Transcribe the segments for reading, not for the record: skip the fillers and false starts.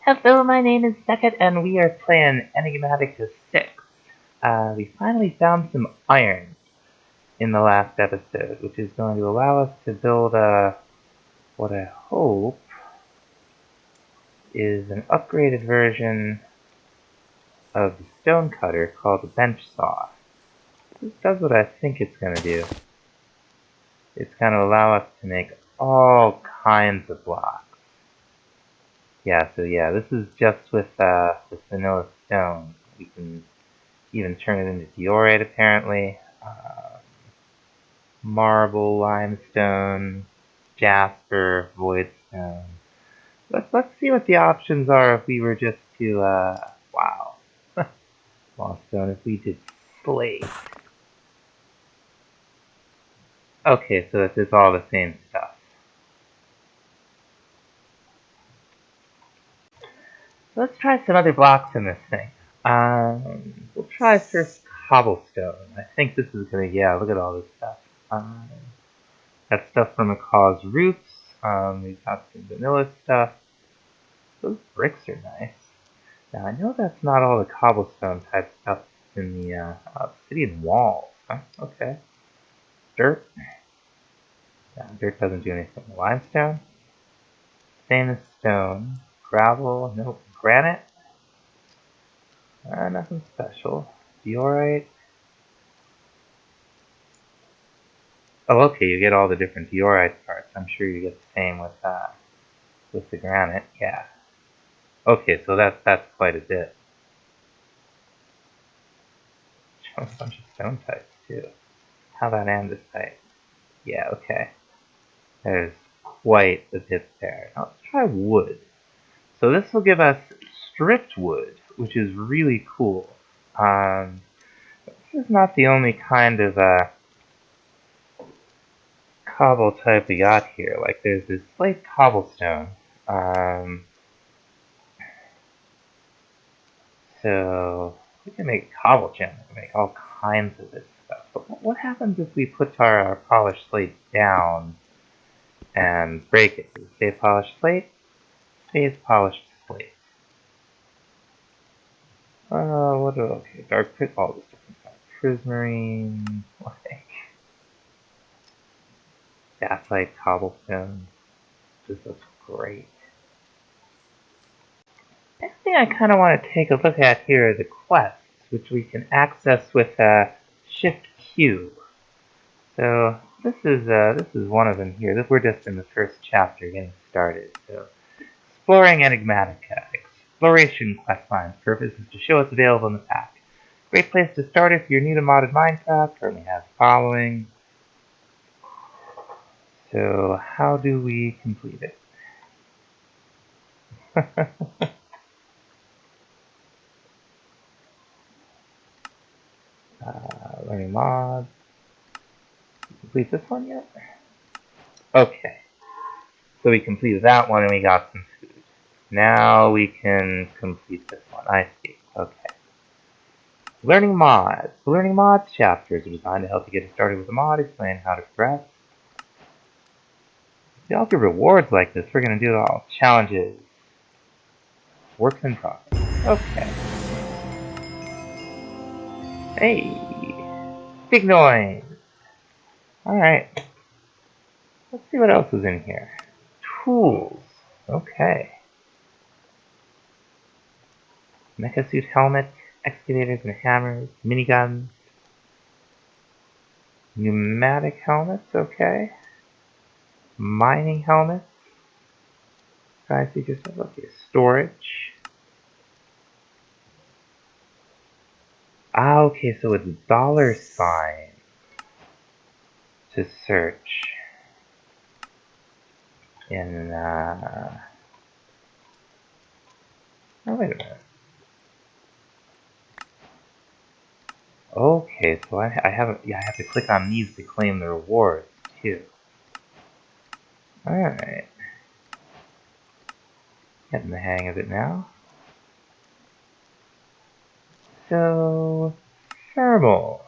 Hello, my name is Beckett, and we are playing Enigmatica 6. We finally found some iron in the last episode, which is going to allow us to build what I hope is an upgraded version of the stone cutter called the bench saw. This does what I think it's going to do. It's going to allow us to make all kinds of blocks. Yeah, this is just with vanilla stone. We can even turn it into diorite, apparently. Marble, limestone, jasper, voidstone. Let's see what the options are if we were just to, wow. Stone, if we did slate. Okay, so it's all the same stuff. Let's try some other blocks in this thing. We'll try first cobblestone. I think this is gonna, yeah, look at all this stuff. That stuff from Macaw's roofs. We've got some vanilla stuff. Those bricks are nice. Now I know that's not all the cobblestone type stuff in the obsidian walls. Huh? Okay. Dirt. Yeah, dirt doesn't do anything. Limestone. Same as stone. Gravel. Nope. Granite. Nothing special. Diorite. Oh, okay, you get all the different diorite parts. I'm sure you get the same with the granite. Yeah. Okay, so that's quite a bit. Show a bunch of stone types too. How about andesite? Yeah, okay. There's quite a bit there. Now let's try wood. So this will give us stripped wood, which is really cool. This is not the only kind of cobble type we got here. Like there's this slate cobblestone. So we can make cobble gem. We can make all kinds of this stuff. But what happens if we put our polished slate down and break it? Does it stay polished slate? Stays polished slate. Okay, dark pit, all this different stuff. Prismarine, like gaslight, cobblestone. This looks great. Next thing I kind of want to take a look at here are the quests, which we can access with Shift Q. So this is one of them here. We're just in the first chapter, getting started. So exploring Enigmatica. Exploration questline's purpose is to show what's available in the pack. Great place to start if you're new to modded Minecraft. Currently has the following. So how do we complete it? Learning mods. Complete this one yet? Okay. So we completed that one and we got some food. Now we can complete this one. I see. Okay. Learning mods. The learning mods chapters are designed to help you get started with the mod, explain how to progress. We all get rewards like this. We're going to do it all. Challenges. Works in progress. Okay. Hey. Big noise. Alright. Let's see what else is in here. Tools. Okay. Mecha suit helmet, excavators and hammers, miniguns, pneumatic helmets, okay. Mining helmets. Sky seeker stuff, okay. Storage. Ah, okay, so it's $sign to search. In, oh, wait a minute. Okay, so I have to click on these to claim the rewards, too. Alright. Getting the hang of it now. So, thermal.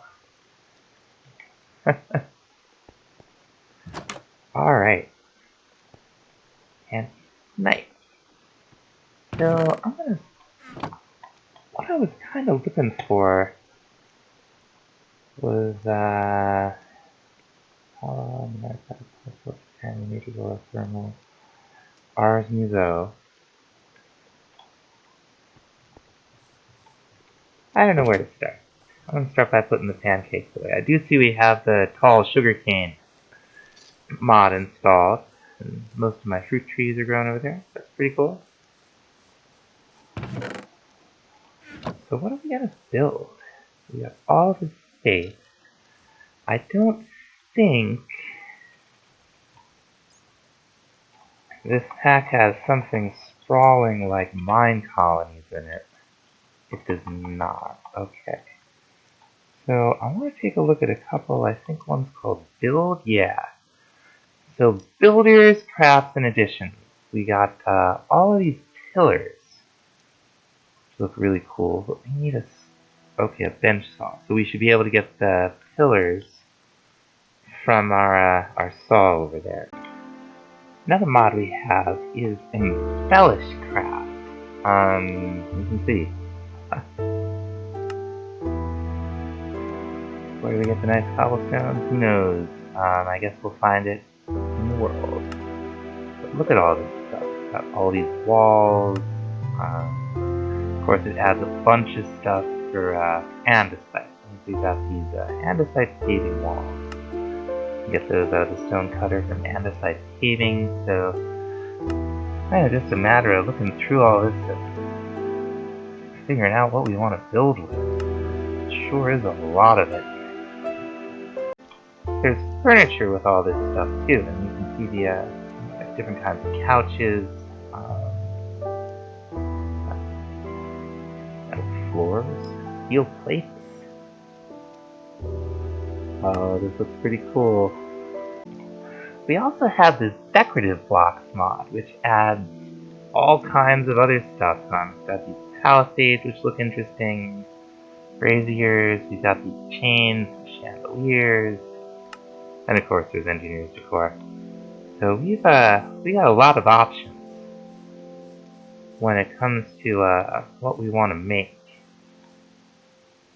Alright. And nice. So what I was kind of looking for was thermal Ars Muso. I don't know where to start. I'm gonna start by putting the pancakes away. I do see we have the tall sugarcane mod installed, and most of my fruit trees are growing over there. That's pretty cool. So what are we gonna build? We got all this space. I don't think this pack has something sprawling like mine colonies in it. It does not. Okay. So I want to take a look at a couple. I think one's called Build. Yeah. So builders, crafts, and additions. We got all of these pillars. Look really cool, but we need a bench saw. So we should be able to get the pillars from our saw over there. Another mod we have is Embellish Craft. You can see. Where do we get the nice cobblestone? Who knows? I guess we'll find it in the world. But look at all this stuff. It's got all these walls. Of course, it adds a bunch of stuff for andesite. We've got these andesite paving walls. You get those out of the stone cutter from andesite paving, so kind of just a matter of looking through all this and figuring out what we want to build with. It sure is a lot of it. There's furniture with all this stuff too, and you can see the different kinds of couches, floors, steel plates. Oh, this looks pretty cool. We also have this decorative blocks mod, which adds all kinds of other stuff. We've got these palisades, which look interesting, braziers, we've got these chains, chandeliers, and of course there's engineer's decor. So we got a lot of options when it comes to what we want to make.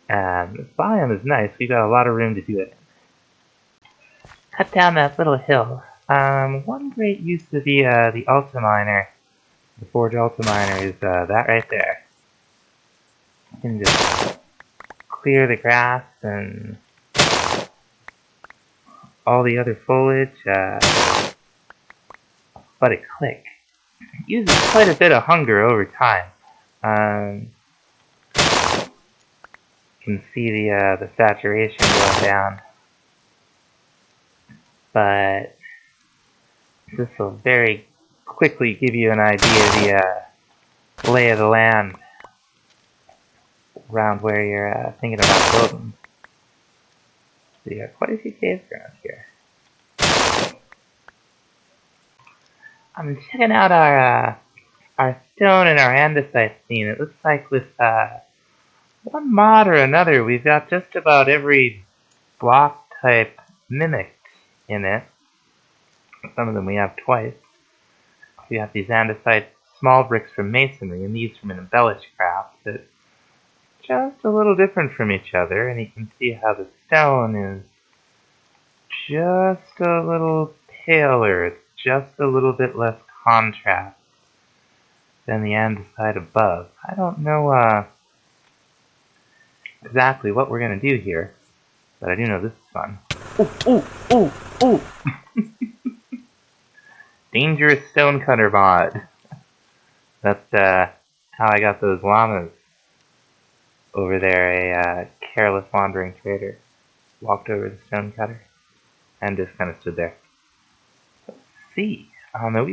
And this biome is nice, we've got a lot of room to do it. Cut down that little hill. One great use of the Ulta Miner, the Porch Ulta Miner, is that right there. You can just clear the grass and all the other foliage, but a click. It uses quite a bit of hunger over time. You can see the saturation going down, but this will very quickly give you an idea of the lay of the land around where you're thinking about building. So you got quite a few caves around here. I'm checking out our stone and our andesite scene. It looks like with one mod or another, we've got just about every block type mimicked in it. Some of them we have twice. We have these andesite small bricks from masonry, and these from an embellished craft that just a little different from each other, and you can see how the stone is just a little paler. It's just a little bit less contrast than the andesite above. I don't know exactly what we're going to do here, but I do know this is fun. Ooh! Dangerous stonecutter mod. That's how I got those llamas over there. A careless wandering trader walked over the stonecutter and just kind of stood there. Let's see.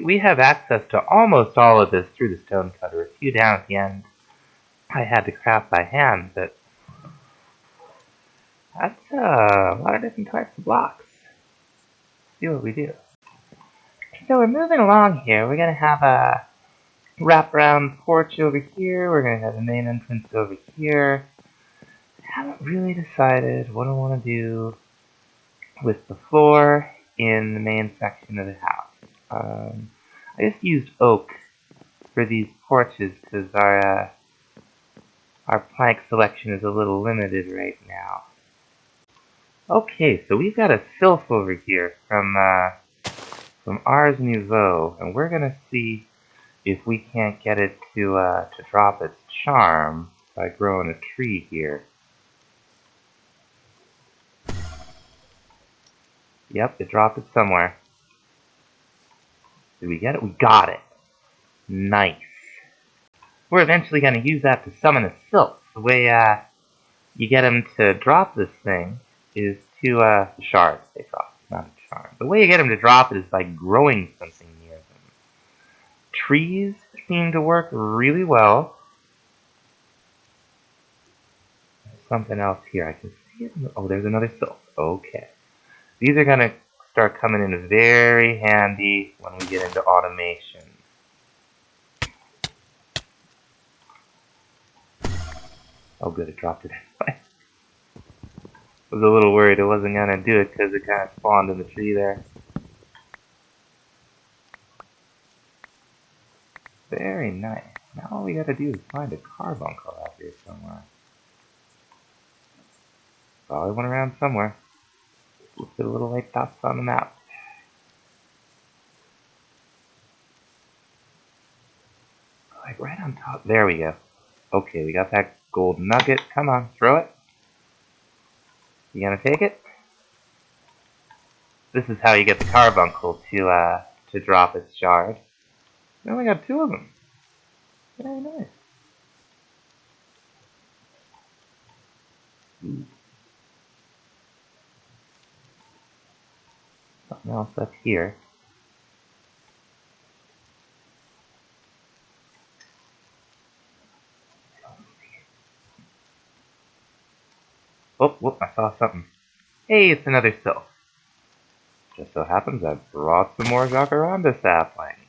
We have access to almost all of this through the stonecutter. A few down at the end I had to craft by hand, but that's a lot of different types of blocks. Let's see what we do. So we're moving along here. We're going to have a wraparound porch over here. We're going to have the main entrance over here. I haven't really decided what I want to do with the floor in the main section of the house. I just used oak for these porches because our plank selection is a little limited right now. Okay, so we've got a sylph over here from Ars Nouveau, and we're gonna see if we can't get it to drop its charm by growing a tree here. Yep, it dropped it somewhere. Did we get it? We got it. Nice. We're eventually gonna use that to summon a sylph. The way you get him to drop this thing is to shards they drop, not a charm. The way you get him to drop it is by growing something near them. Trees seem to work really well. There's something else here. I can see it. Oh, there's another sylph. Okay. These are going to start coming in very handy when we get into automation. Oh good, it dropped it anyway. I was a little worried it wasn't going to do it because it kind of spawned in the tree there. Very nice. Now all we gotta do is find a carbuncle out here somewhere. Probably one around somewhere. Look at the little white dots on the map. Like right on top. There we go. Okay, we got that gold nugget. Come on, throw it. You gonna take it? This is how you get the carbuncle to drop its shard. We only got 2 of them. Very nice. Ooh. Something else up here. Oh, whoop, I saw something. Hey, it's another sylph. Just so happens I brought some more jacaranda saplings.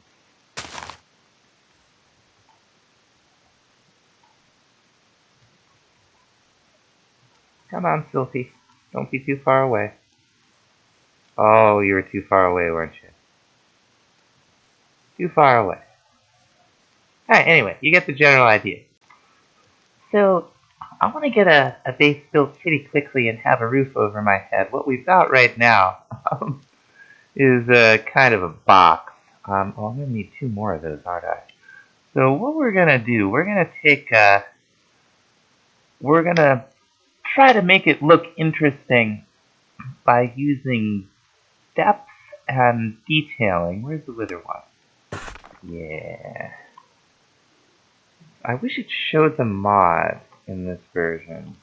Come on, Sylphie. Don't be too far away. Oh, you were too far away, weren't you? Too far away. Alright, anyway, you get the general idea. So, I want to get a base built pretty quickly and have a roof over my head. What we've got right now is kind of a box. Oh, I'm going to need 2 more of those, aren't I? So what we're going to do, we're going to take, we're going to try to make it look interesting by using depth and detailing. Where's the wither one? Yeah. I wish it showed the mod in this version.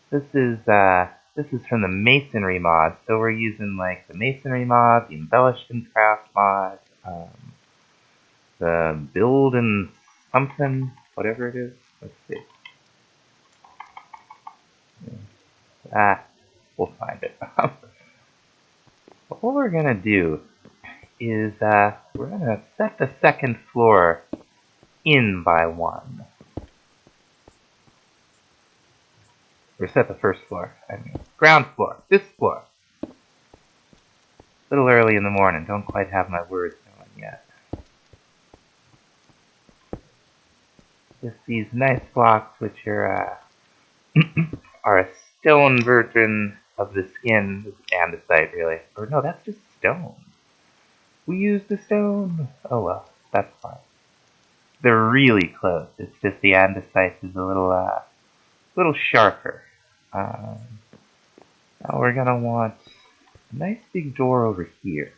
This is from the masonry mod, so we're using like the masonry mod, the embellished and craft mod, the build and something, whatever it is. Let's see. We'll find it. But what we're gonna do is we're gonna set the second floor in by 1. Or set the first floor, I mean. Ground floor. This floor. A little early in the morning. Don't quite have my words going yet. Just these nice blocks which are a stone version of the skin. This is andesite, really. Or no, that's just stone. We used the stone. Oh well, that's fine. They're really close. It's just the andesite is a little sharper. Now we're gonna want a nice big door over here.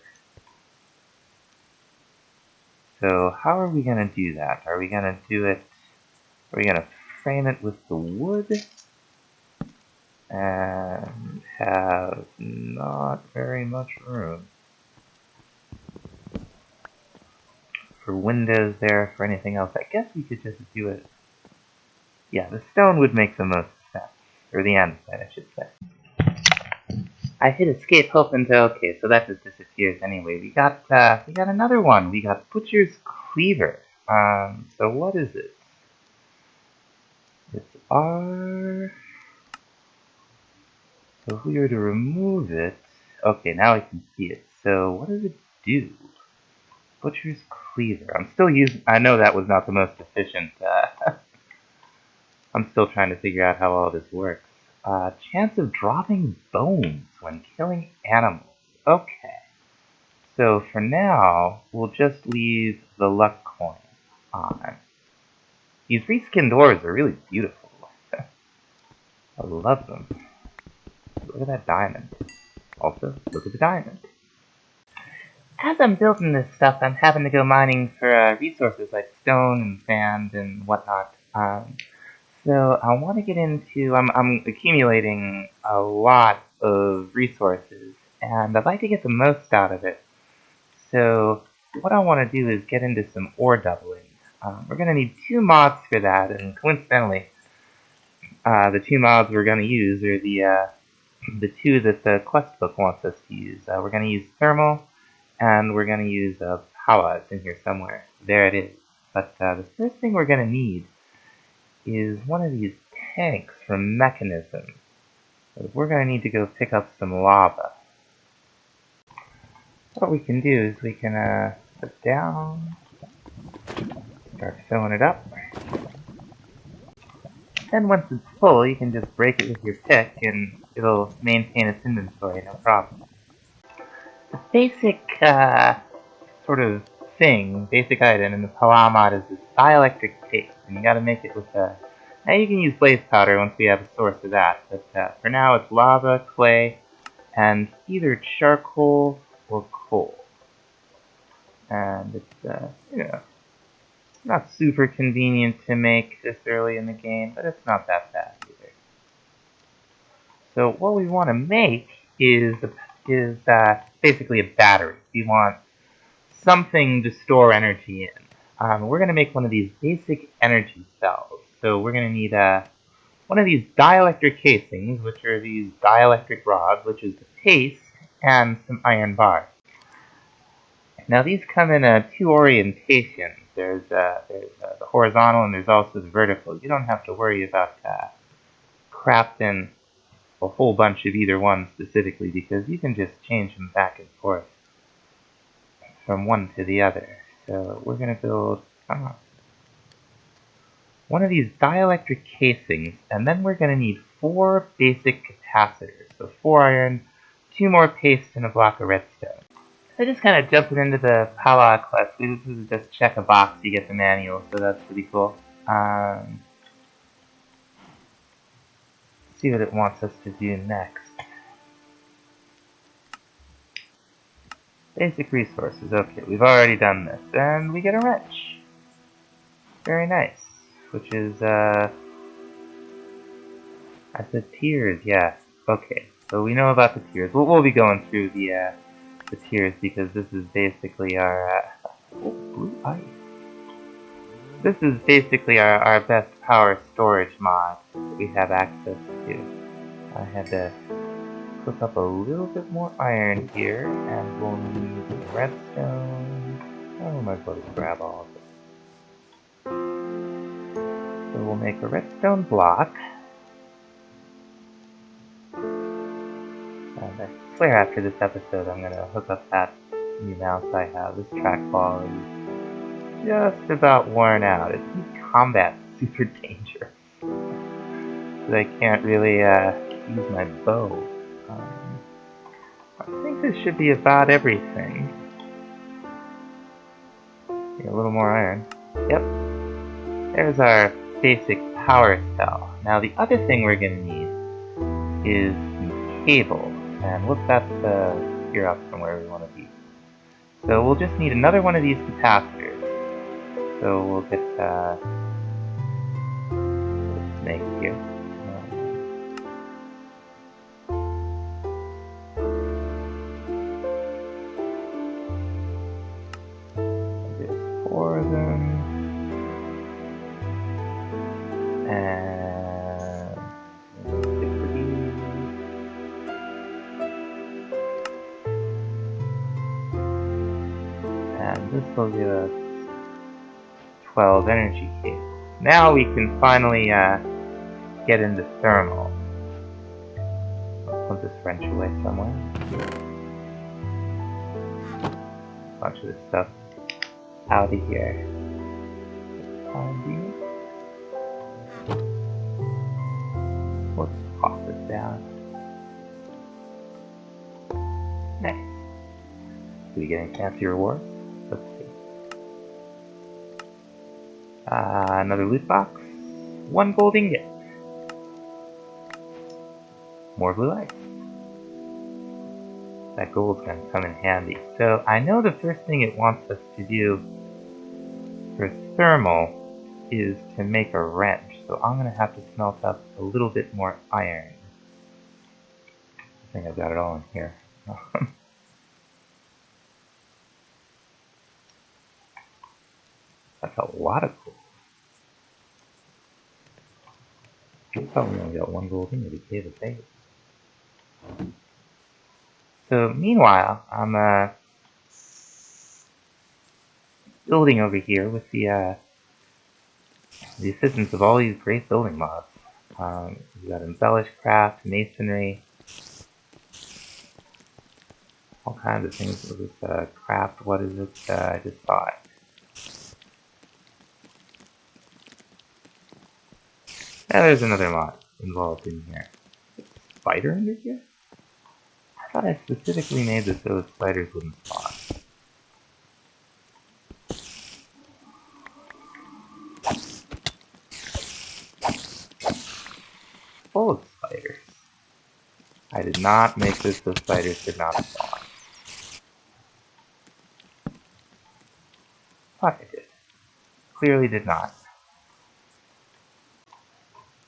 So how are we gonna do that? Are we gonna do it? Are we gonna frame it with the wood and have not very much room for windows there, for anything else? I guess we could just do it. Yeah, the stone would make the most sense. Or the andesite, I should say. I hit escape hoping to, okay, so that just disappears anyway. We got another one. We got Butcher's Cleaver. So what is it? It's R. So if we were to remove it, okay, now I can see it. So what does it do? Butcher's Cleaver. I'm still using... I know that was not the most efficient. I'm still trying to figure out how all this works. Chance of dropping bones when killing animals. Okay. So for now, we'll just leave the luck coin on. These reskinned ores are really beautiful. I love them. Look at that diamond. Also, look at the diamond. As I'm building this stuff, I'm having to go mining for resources like stone and sand and whatnot. So I want to get into... I'm accumulating a lot of resources, and I'd like to get the most out of it. So what I want to do is get into some ore doubling. We're going to need 2 mods for that, and coincidentally, the 2 mods we're going to use are the 2 that the quest book wants us to use. We're going to use thermal, and we're going to use Powah. It's in here somewhere. There it is. But the first thing we're going to need is one of these tanks from mechanisms. We're going to need to go pick up some lava. What we can do is we can put down, start filling it up. Then once it's full, you can just break it with your pick and it'll maintain its inventory, no problem. The basic sort of thing, basic item in the Powah mod is this dielectric paste, and you gotta make it with a... Now you can use blaze powder once we have a source of that, but for now it's lava, clay, and either charcoal or coal. And it's, you know, not super convenient to make this early in the game, but it's not that bad either. So what we want to make is basically a battery. We want something to store energy in. We're going to make one of these basic energy cells. So we're going to need one of these dielectric casings, which are these dielectric rods, which is the paste, and some iron bars. Now these come in 2 orientations. There's the horizontal and there's also the vertical. You don't have to worry about crafting a whole bunch of either one specifically because you can just change them back and forth from one to the other. So we're going to build one of these dielectric casings, and then we're going to need 4 basic capacitors. So 4 iron, 2 more paste, and a block of redstone. So just kind of jumping into the Powah quest. This is just check a box, you get the manual, so that's pretty cool. See what it wants us to do next. Basic resources, okay, we've already done this. And we get a wrench. Very nice. Which is, I said tiers, yeah. Okay, so we know about the tiers. We'll be going through the tiers because this is basically our, blue ice. This is basically our best power storage mod that we have access to. I had to cook up a little bit more iron here, and we'll need redstone. Oh, might as well grab all of it. So we'll make a redstone block. And I swear after this episode I'm gonna hook up that new mouse I have. This trackball is just about worn out. It makes combat super dangerous. But I can't really use my bow. I think this should be about everything. Yeah, a little more iron. Yep. There's our basic power cell. Now the other thing we're going to need is some cable. And whoop, that's here up from where we want to be. So we'll just need another one of these capacitors. So we'll get the snake here. There's 4 of them. And get for these. And this will give us 12 energy cables. Now we can finally get into thermal. I'll put this wrench away somewhere. Bunch of this stuff out of here. Let's pop this down. Nice. Do we get any fancy rewards? Let's see. Another loot box. 1 gold ingot. More blue ice. That gold's gonna come in handy. So I know the first thing it wants us to do for thermal is to make a wrench. So I'm gonna have to smelt up a little bit more iron. I think I've got it all in here. That's a lot of gold. We probably only got 1 gold ingot. It gave us 8. So meanwhile, I'm building over here with the assistance of all these great building mods. We've got embellish craft, masonry, all kinds of things with this craft. What is it? I just saw it. Yeah, there's another mod involved in here. Spider under here? I thought I specifically made this so the spiders wouldn't spawn. Full of spiders. I did not make this so spiders could not spawn. Thought I did. Clearly did not.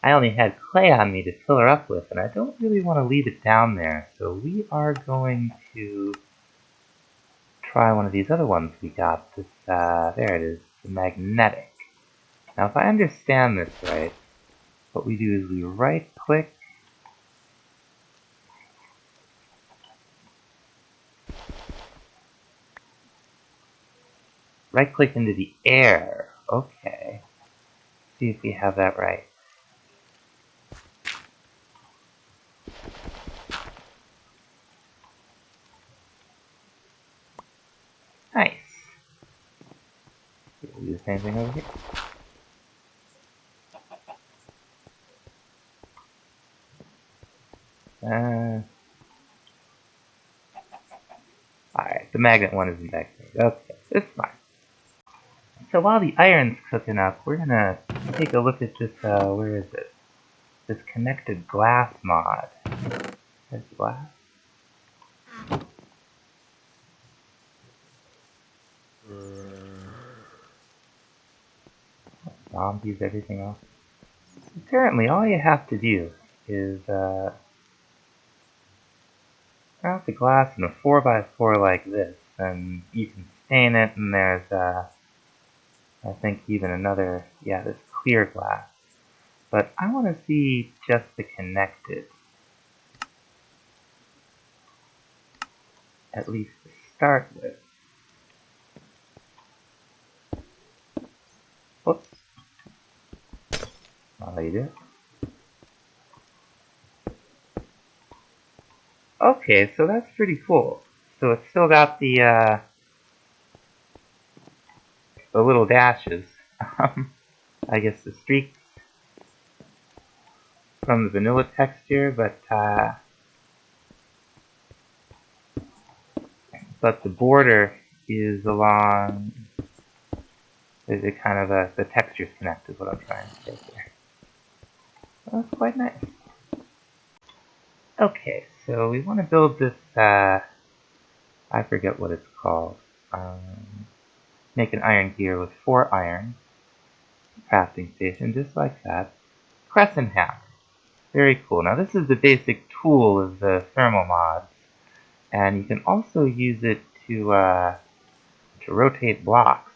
I only had clay on me to fill her up with, and I don't really want to leave it down there, so we are going to try one of these other ones we got. This, there it is, the magnetic. Now if I understand this right, what we do is we right click, into the air. Okay. See if we have that right. Nice. We'll do the same thing over here. Alright, the magnet one isn't activated. Okay, it's fine. So while the iron's cooking up, we're gonna take a look at this, where is it? This connected glass mod. There's glass. Zombies, everything else. Apparently, all you have to do is, wrap the glass in a 4x4 like this, and you can stain it, and there's, I think even another, yeah, this clear glass. But I want to see just the connected. At least to start with. Whoops. Not how you do it. Okay, so that's pretty cool. So it's still got the little dashes. I guess the streaks from the vanilla texture, but the border is along. Is it kind of the texture's connected? Is what I'm trying to say here. Well, that's quite nice. Okay, so we want to build this. I forget what it's called. Make an iron gear with 4 iron. Crafting station, just like that. Crescent hammer. Very cool. Now this is the basic tool of the thermal mods, and you can also use it to rotate blocks,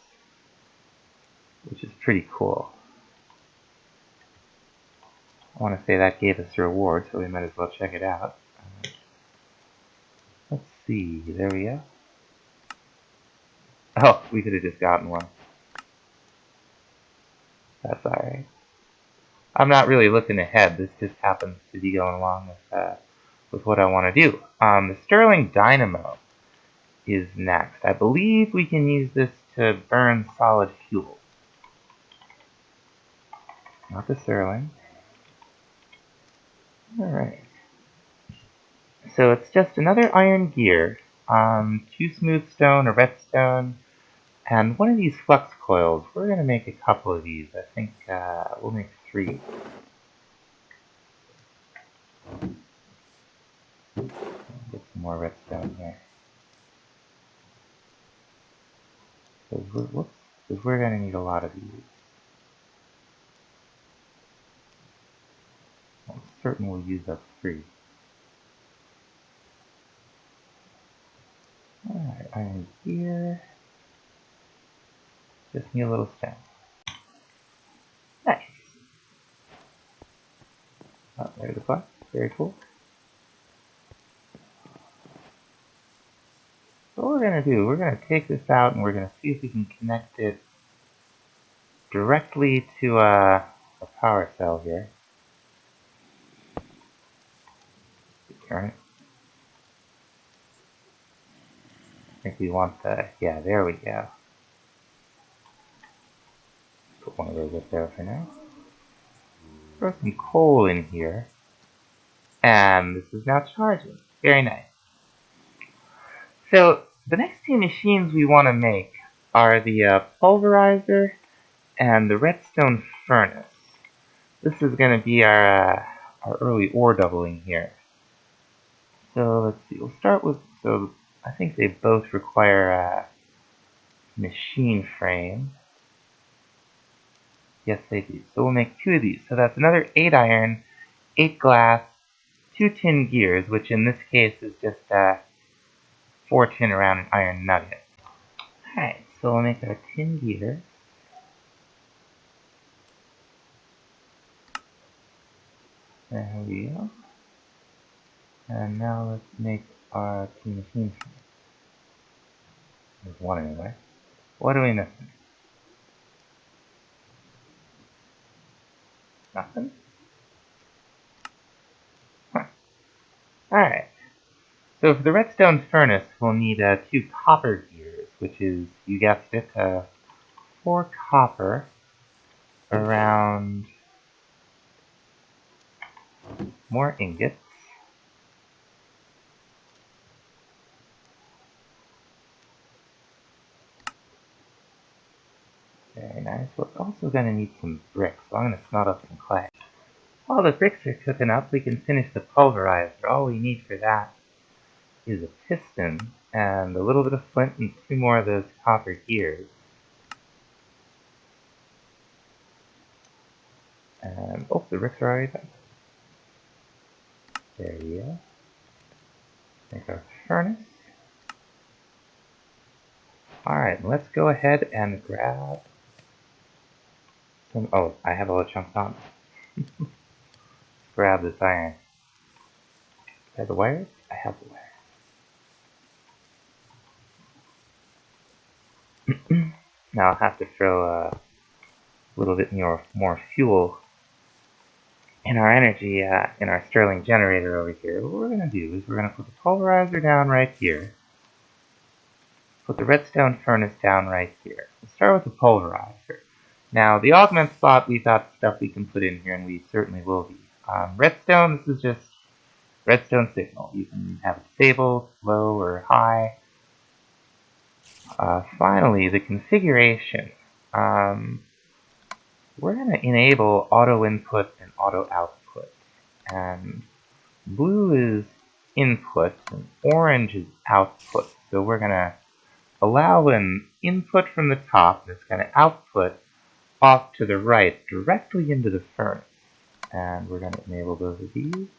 which is pretty cool. I want to say that gave us a reward, so we might as well check it out. Let's see. There we go. Oh, we could have just gotten one. That's alright. I'm not really looking ahead. This just happens to be going along with what I want to do. The Sterling Dynamo is next. I believe we can use this to burn solid fuel. Not the Sterling. Alright. So it's just another iron gear, 2 smooth stone, a redstone, and one of these flux coils. We're going to make a couple of these. I think we'll make 3. Get some more redstone here. Because we're going to need a lot of these. I'm certain we'll use up 3. Alright, iron gear. Just need a little stone. Nice. Oh, there's the flux. Very cool. So what we're going to do, we're going to take this out and we're going to see if we can connect it directly to a power cell here. Turn it. I think we want the, yeah, there we go. Put one of those up there for now. Throw some coal in here. And this is now charging. Very nice. So, the next 2 machines we want to make are the pulverizer and the redstone furnace. This is going to be our early ore doubling here. So let's see, we'll start with, so I think they both require a machine frame. Yes, they do. So we'll make 2 of these. So that's another 8 iron, 8 glass, 2 tin gears, which in this case is just 4 tin around an iron nugget. Alright, so we'll make our tin gear. There we go. And now let's make our 2 machine frames. There's one anyway. What are we missing? Nothing? Huh. Alright. So for the redstone furnace, we'll need 2 copper gears, which is, you guessed it, 4 copper around more ingots. Very nice. We're also going to need some bricks, so I'm going to smelt up some clay. While the bricks are cooking up, we can finish the pulverizer. All we need for that is a piston and a little bit of flint and 2 more of those copper gears. And, oh, the bricks are already done. There we go. Make our furnace. Alright, let's go ahead and grab some, oh, I have all the chunks on. Grab this iron. I have the wires? I have the wires. Now I'll have to throw a little bit more fuel in our energy, in our Stirling generator over here. What we're going to do is we're going to put the pulverizer down right here. Put the redstone furnace down right here. We'll start with the pulverizer. Now, the augment spot, we've got stuff we can put in here, and we certainly will be. Redstone, this is just redstone signal. You can have it disabled, low, or high. Finally, the configuration. We're going to enable auto input and auto output. And blue is input, and orange is output. So we're going to allow an input from the top that's going to output off to the right directly into the furnace. And we're going to enable both of these.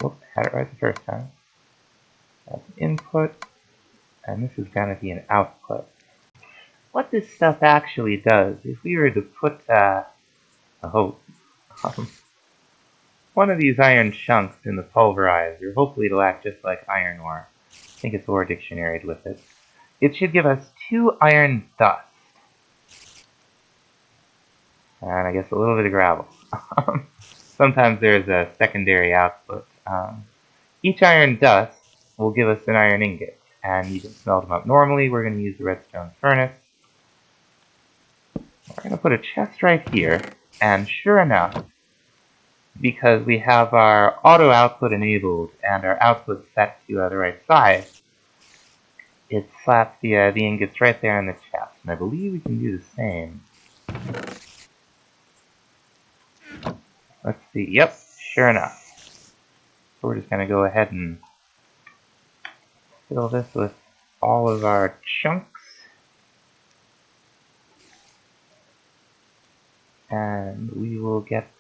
Whoops, had it right the first time. That's an input, and this is going to be an output. What this stuff actually does, if we were to put one of these iron chunks in the pulverizer, hopefully it'll act just like iron ore. I think it's ore dictionaried with it. It should give us 2 iron dust. And I guess a little bit of gravel. Sometimes there's a secondary output. Each iron dust will give us an iron ingot. and you can smelt them up normally. We're going to use the redstone furnace. We're going to put a chest right here, and sure enough, because we have our auto output enabled and our output set to the right size, it slaps the ingots right there in the chest. And I believe we can do the same. Let's see. Yep, sure enough. So we're just going to go ahead and fill this with all of our chunks. And we will get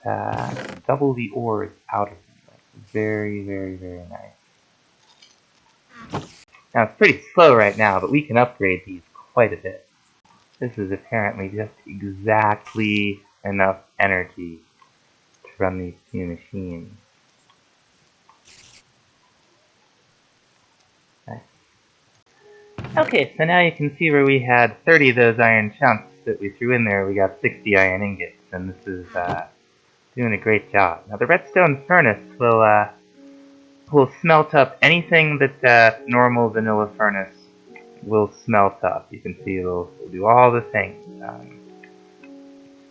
double the ores out of them. That's very, very, very nice. Now it's pretty slow right now, but we can upgrade these quite a bit. This is apparently just exactly enough energy to run these two machines. Nice. Okay, so now you can see where we had 30 of those iron chunks that we threw in there. We got 60 iron ingots, and this is doing a great job. Now the redstone furnace will smelt up anything that normal vanilla furnace will smelt up. You can see it'll do all the things.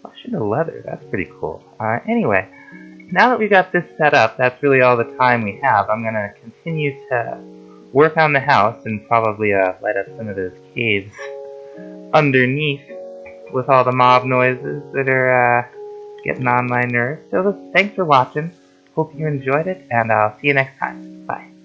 Flushing the leather, that's pretty cool. Anyway, now that we got this set up, that's really all the time we have. I'm going to continue to work on the house and probably light up some of those caves underneath with all the mob noises that are getting on my nerves. So thanks for watching. Hope you enjoyed it, and I'll see you next time. Bye.